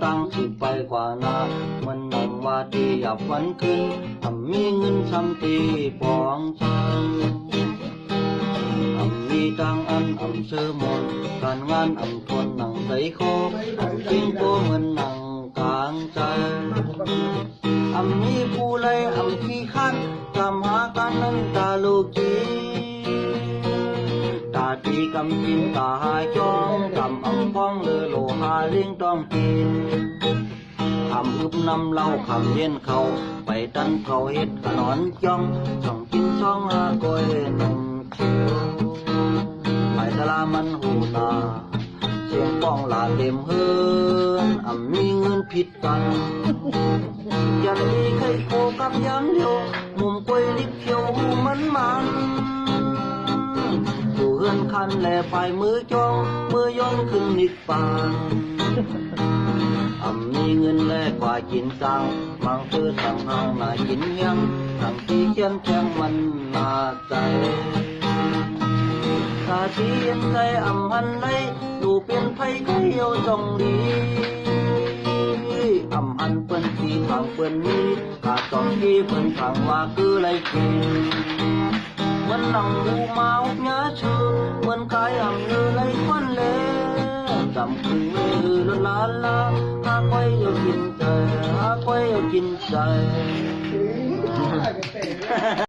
ตั้งสิไปกว่านามันนำว่าที่หยับวันขึ้นทำมีเงินซ้ำตีปองชังมีตังอันเชื่อมนการงานทนหนังใส่คอจริงตัวเหมือนหนังกลางใจมีผู้ไล่ขี้ขันกำหากันนั้นตาลูกจีตาตีกำกินตาหาจ้องกำฟ้องเลือโลหาเลี้ยงต้องกินอึบนำเล่าเย็นเขาไปตันเขาเฮ็ดขนอนจ้องช่องกินช่องหาก้อยนมเขียวไปตลามันหูนาเสียงป้องลาเต็มเฮือนมีเงินผิดกันยันมีใครโคกับยังเดียวมุมกล้วยลิบเขียวหูมันอยู่เฮือนคันแลไปมือจ้องมือย่อนขึ้นนิกปานมีเงินแลกว่ากินตังมังคือตังเฮาหนากินยังตังที่เขียนแข็งมันนาใจถ้าที่เย็นใจหันได้ดูเป็นไผไข่เอาจงดีหันเปิ้นสีทางเปิ้นนี้กาจองที่เปิ้นทางว่าคือไรกินเหมือนนั่งดูเมาเนื้อชื่อเหมือนกายเนื้อไรควันเล่จำคือลาหากไว้เอากินใจหากไว้เอากินใจ